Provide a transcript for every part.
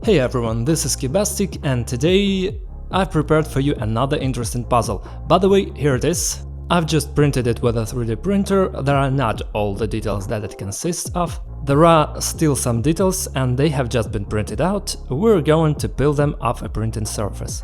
Hey everyone, this is Kibastic and today I've prepared for you another interesting puzzle. By the way, here it is. I've just printed it with a 3D printer. There are not all the details that it consists of. There are still some details and they have just been printed out. We're going to peel them off a printing surface.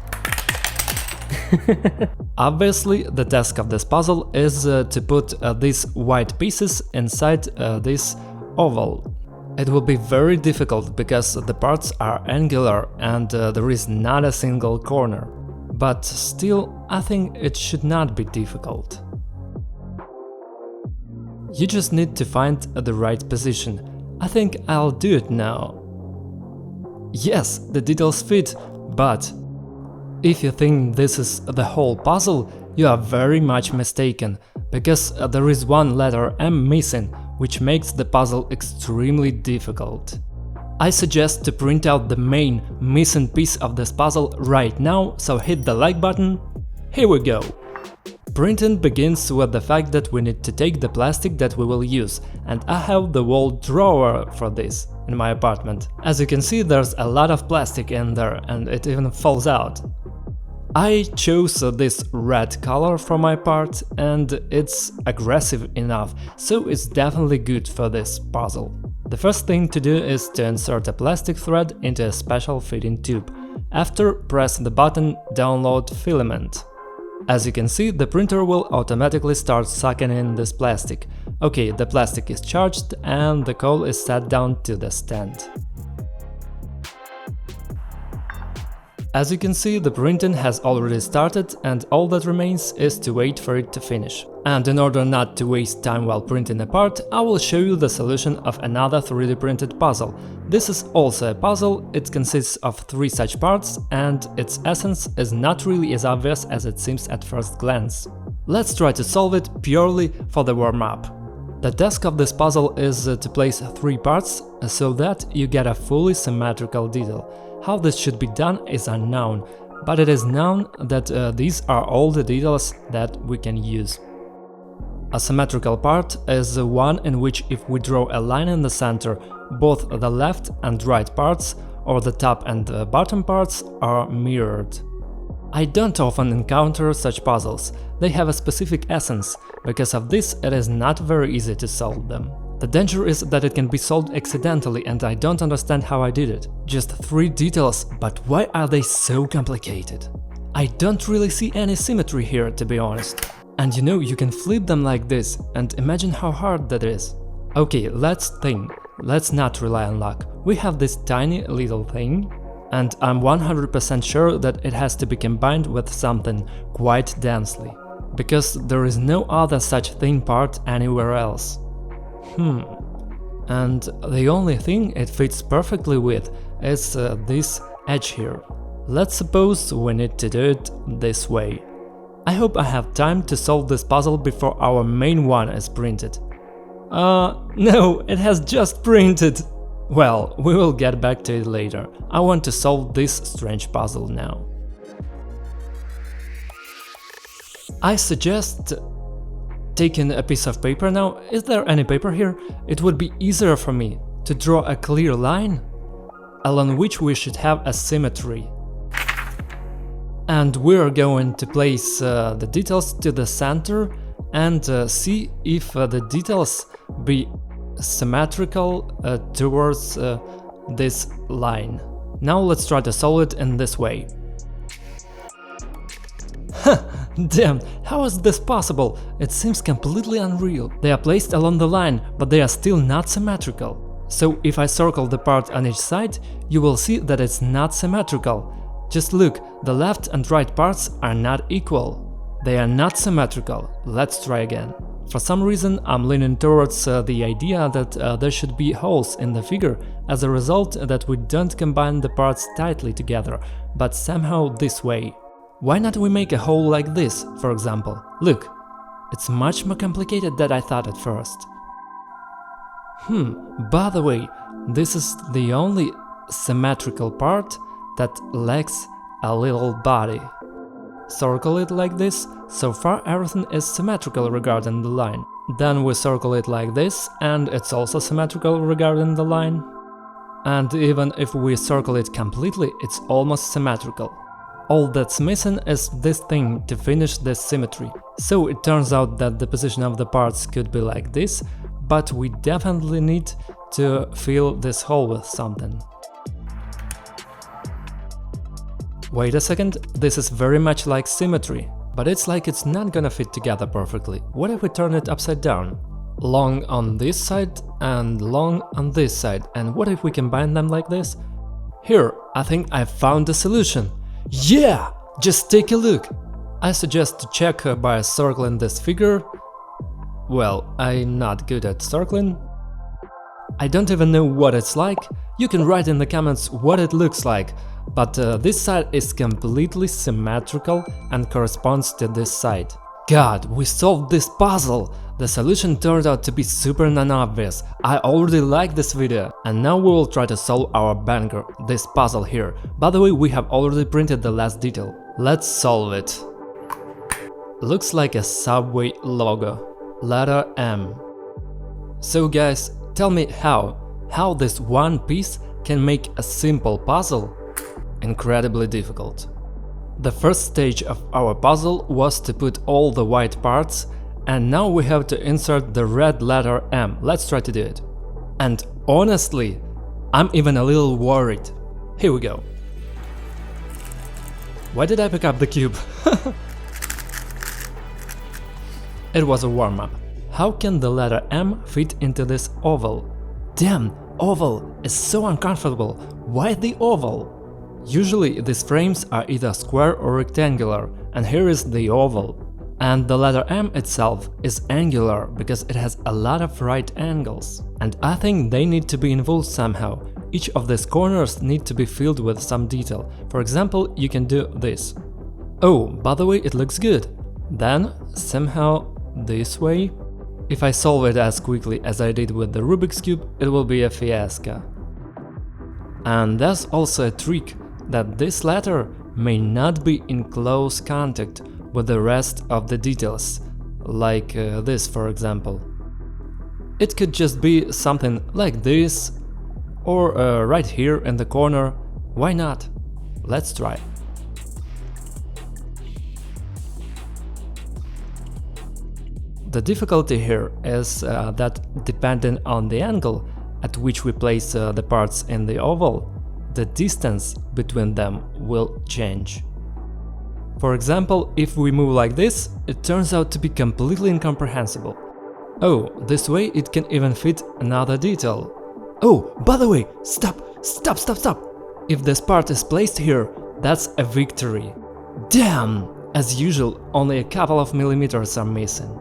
Obviously, the task of this puzzle is to put these white pieces inside this oval. It will be very difficult because the parts are angular and there is not a single corner. But still, I think it should not be difficult. You just need to find the right position. I think I'll do it now. Yes, the details fit, but if you think this is the whole puzzle, you are very much mistaken, because there is one letter M missing, which makes the puzzle extremely difficult. I suggest to print out the main missing piece of this puzzle right now, so hit the like button. Here we go! Printing begins with the fact that we need to take the plastic that we will use, and I have the wall drawer for this in my apartment. As you can see, there's a lot of plastic in there and it even falls out. I chose this red color for my part and it's aggressive enough, so it's definitely good for this puzzle. The first thing to do is to insert a plastic thread into a special fitting tube. After, press the button Download Filament. As you can see, the printer will automatically start sucking in this plastic. Okay, the plastic is charged and the coal is set down to the stand. As you can see, the printing has already started and all that remains is to wait for it to finish. And in order not to waste time while printing a part, I will show you the solution of another 3D printed puzzle. This is also a puzzle, it consists of 3 such parts and its essence is not really as obvious as it seems at first glance. Let's try to solve it purely for the warm-up. The task of this puzzle is to place 3 parts so that you get a fully symmetrical detail. How this should be done is unknown, but it is known that these are all the details that we can use. A symmetrical part is one in which if we draw a line in the center, both the left and right parts, or the top and the bottom parts, are mirrored. I don't often encounter such puzzles, they have a specific essence, because of this it is not very easy to solve them. The danger is that it can be solved accidentally and I don't understand how I did it. Just 3 details, but why are they so complicated? I don't really see any symmetry here, to be honest. And you know, you can flip them like this, and imagine how hard that is. Okay, let's think. Let's not rely on luck. We have this tiny little thing, and I'm 100% sure that it has to be combined with something quite densely. Because there is no other such thin part anywhere else. And the only thing it fits perfectly with is this edge here. Let's suppose we need to do it this way. I hope I have time to solve this puzzle before our main one is printed. No, it has just printed! Well, we will get back to it later. I want to solve this strange puzzle now. I suggest taking a piece of paper now. Is there any paper here? It would be easier for me to draw a clear line along which we should have a symmetry. And we're going to place the details to the center and see if the details be symmetrical towards this line. Now let's try to solve it in this way. Damn, how is this possible? It seems completely unreal. They are placed along the line, but they are still not symmetrical. So if I circle the part on each side, you will see that it's not symmetrical. Just look, the left and right parts are not equal. They are not symmetrical. Let's try again. For some reason, I'm leaning towards the idea that there should be holes in the figure, as a result that we don't combine the parts tightly together, but somehow this way. Why not we make a hole like this, for example? Look, it's much more complicated than I thought at first. By the way, this is the only symmetrical part that lacks a little body. Circle it like this, so far everything is symmetrical regarding the line. Then we circle it like this, and it's also symmetrical regarding the line. and even if we circle it completely, it's almost symmetrical. All that's missing is this thing to finish this symmetry. So it turns out that the position of the parts could be like this, but we definitely need to fill this hole with something. Wait a second, this is very much like symmetry, but it's like it's not gonna fit together perfectly. What if we turn it upside down? Long on this side and long on this side, and what if we combine them like this? Here, I think I found the solution! Yeah! Just take a look! I suggest to check by circling this figure. Well, I'm not good at circling. I don't even know what it's like. You can write in the comments what it looks like, but this side is completely symmetrical and corresponds to this side. God, we solved this puzzle! The solution turned out to be super non-obvious. I already like this video. And now we will try to solve our banger, this puzzle here. By the way, we have already printed the last detail. Let's solve it. Looks like a Subway logo. Letter M. So guys, tell me how this one piece can make a simple puzzle incredibly difficult. The first stage of our puzzle was to put all the white parts, and now we have to insert the red letter M. Let's try to do it. And honestly, I'm even a little worried. Here we go. Why did I pick up the cube? It was a warm-up. How can the letter M fit into this oval? Damn, oval is so uncomfortable. Why the oval? Usually these frames are either square or rectangular, and here is the oval. And the letter M itself is angular because it has a lot of right angles. And I think they need to be involved somehow. Each of these corners need to be filled with some detail. For example, you can do this. Oh, by the way, it looks good. Then, somehow, this way. If I solve it as quickly as I did with the Rubik's Cube, it will be a fiasco. And there's also a trick that this letter may not be in close contact with the rest of the details, like this for example. It could just be something like this, or right here in the corner. Why not? Let's try. The difficulty here is that depending on the angle at which we place the parts in the oval, the distance between them will change. For example, if we move like this, it turns out to be completely incomprehensible. Oh, this way it can even fit another detail. Oh, by the way, stop! If this part is placed here, that's a victory. Damn! As usual, only a couple of millimeters are missing.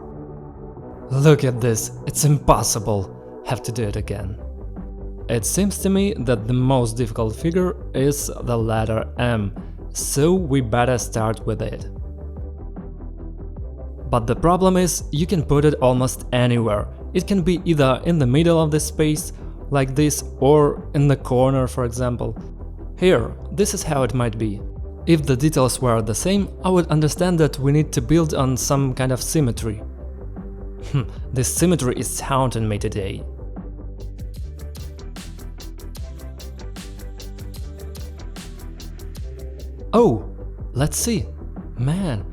Look at this, it's impossible. Have to do it again. It seems to me that the most difficult figure is the letter M, so we better start with it. But the problem is, you can put it almost anywhere. It can be either in the middle of the space, like this, or in the corner, for example. Here, this is how it might be. If the details were the same, I would understand that we need to build on some kind of symmetry. This symmetry is haunting me today. Oh, let's see. Man,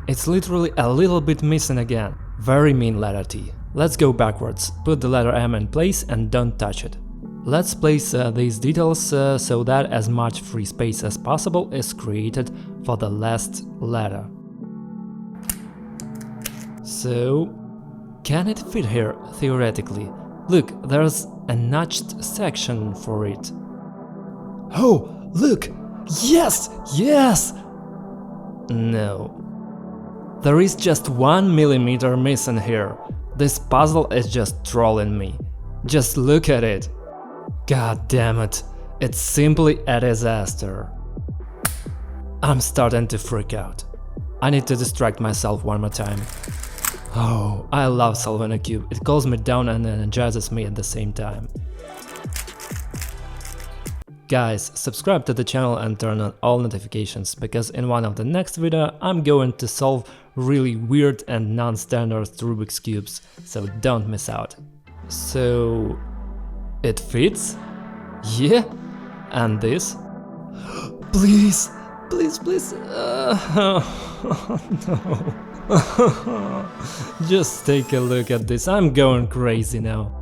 it's literally a little bit missing again. Very mean letter T. Let's go backwards, put the letter M in place and don't touch it. Let's place these details so that as much free space as possible is created for the last letter. So, can it fit here theoretically? Look, there's a notched section for it. Oh, look! Yes! Yes! No. There is just 1 millimeter missing here. This puzzle is just trolling me. Just look at it. God damn it. It's simply a disaster. I'm starting to freak out. I need to distract myself one more time. Oh, I love solving a cube. It calms me down and energizes me at the same time. Guys, subscribe to the channel and turn on all notifications, because in one of the next video I'm going to solve really weird and non-standard Rubik's cubes, so don't miss out. So, it fits? Yeah? And this? Please, please, please. No. Just take a look at this, I'm going crazy now.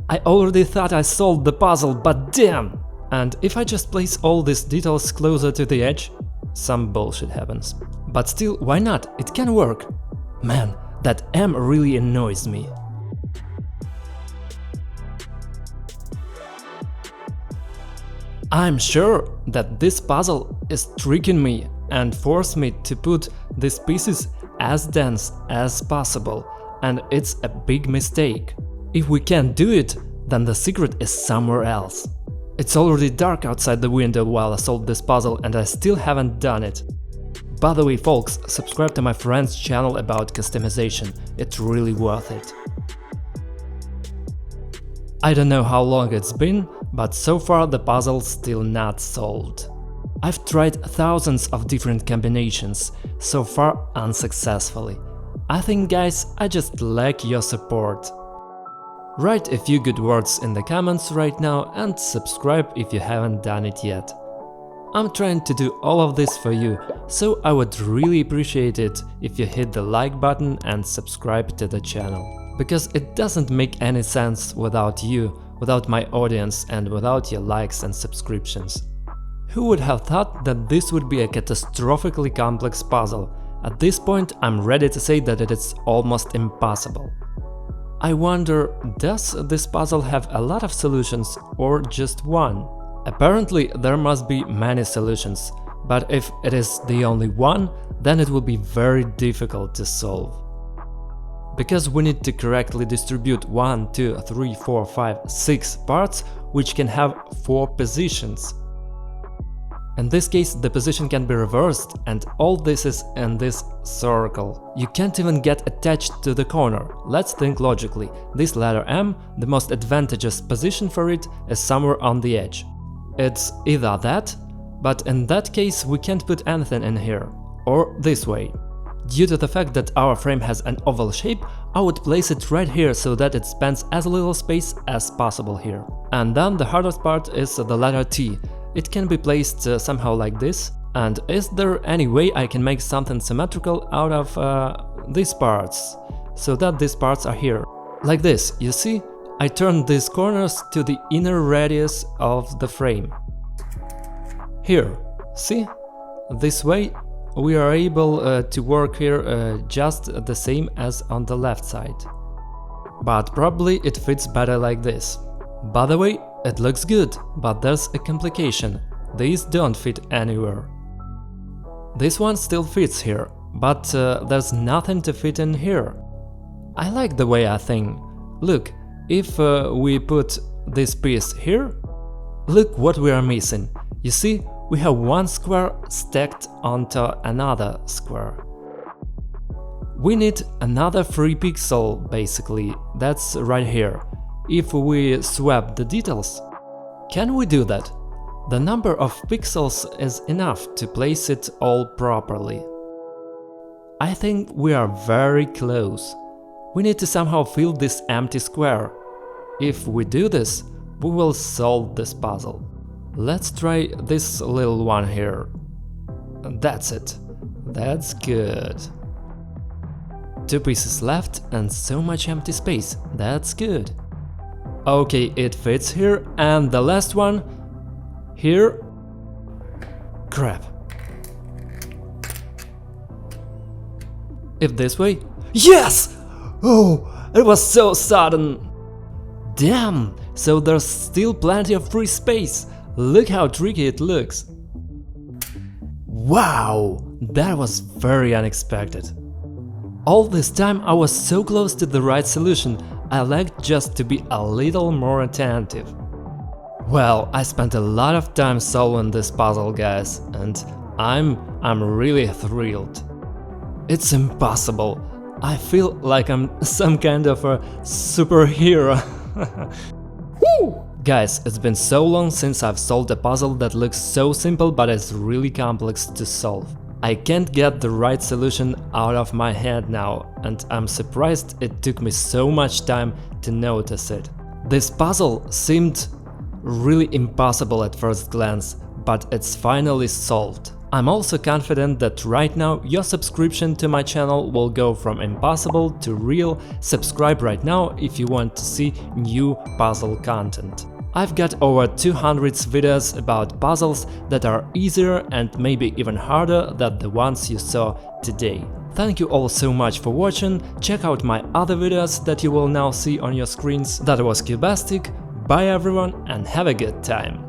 I already thought I solved the puzzle, but damn! And if I just place all these details closer to the edge, some bullshit happens. But still, why not? It can work. Man, that M really annoys me. I'm sure that this puzzle is tricking me and forced me to put these pieces as dense as possible, and it's a big mistake. If we can't do it, then the secret is somewhere else. It's already dark outside the window while I solve this puzzle and I still haven't done it. By the way, folks, subscribe to my friend's channel about customization, it's really worth it. I don't know how long it's been, but so far the puzzle's still not solved. I've tried thousands of different combinations, so far unsuccessfully. I think, guys, I just lack your support. Write a few good words in the comments right now and subscribe if you haven't done it yet. I'm trying to do all of this for you, so I would really appreciate it if you hit the like button and subscribe to the channel. Because it doesn't make any sense without you, without my audience and without your likes and subscriptions. Who would have thought that this would be a catastrophically complex puzzle? At this point, I'm ready to say that it is almost impossible. I wonder, does this puzzle have a lot of solutions or just one? Apparently there must be many solutions, but if it is the only one, then it will be very difficult to solve. Because we need to correctly distribute 1, 2, 3, 4, 5, 6 parts, which can have 4 positions. In this case, the position can be reversed, and all this is in this circle. You can't even get attached to the corner. Let's think logically. This letter M, the most advantageous position for it, is somewhere on the edge. It's either that, but in that case we can't put anything in here. Or this way. Due to the fact that our frame has an oval shape, I would place it right here so that it spans as little space as possible here. And then the hardest part is the letter T. It can be placed somehow like this. And is there any way I can make something symmetrical out of these parts, so that these parts are here? Like this, you see? I turned these corners to the inner radius of the frame. Here, see? This way we are able to work here just the same as on the left side. But probably it fits better like this. By the way, it looks good, but there's a complication. These don't fit anywhere. This one still fits here, but there's nothing to fit in here. I like the way I think. Look, if we put this piece here, look what we are missing. You see, we have one square stacked onto another square. We need another free pixel, basically, that's right here. If we swap the details, can we do that? The number of pixels is enough to place it all properly. I think we are very close. We need to somehow fill this empty square. If we do this, we will solve this puzzle. Let's try this little one here. That's it. That's good. 2 pieces left and so much empty space. That's good. Okay, it fits here, and the last one here. Crap. If this way. Yes! Oh, it was so sudden. Damn, so there's still plenty of free space. Look how tricky it looks. Wow, that was very unexpected. All this time I was so close to the right solution. I lacked just to be a little more attentive. Well, I spent a lot of time solving this puzzle, guys, and I'm really thrilled. It's impossible. I feel like I'm some kind of a superhero. Woo! Guys, it's been so long since I've solved a puzzle that looks so simple but is really complex to solve. I can't get the right solution out of my head now, and I'm surprised it took me so much time to notice it. This puzzle seemed really impossible at first glance, but it's finally solved. I'm also confident that right now your subscription to my channel will go from impossible to real. Subscribe right now if you want to see new puzzle content. I've got over 200 videos about puzzles that are easier and maybe even harder than the ones you saw today. Thank you all so much for watching, check out my other videos that you will now see on your screens. That was Cubastic, bye everyone and have a good time!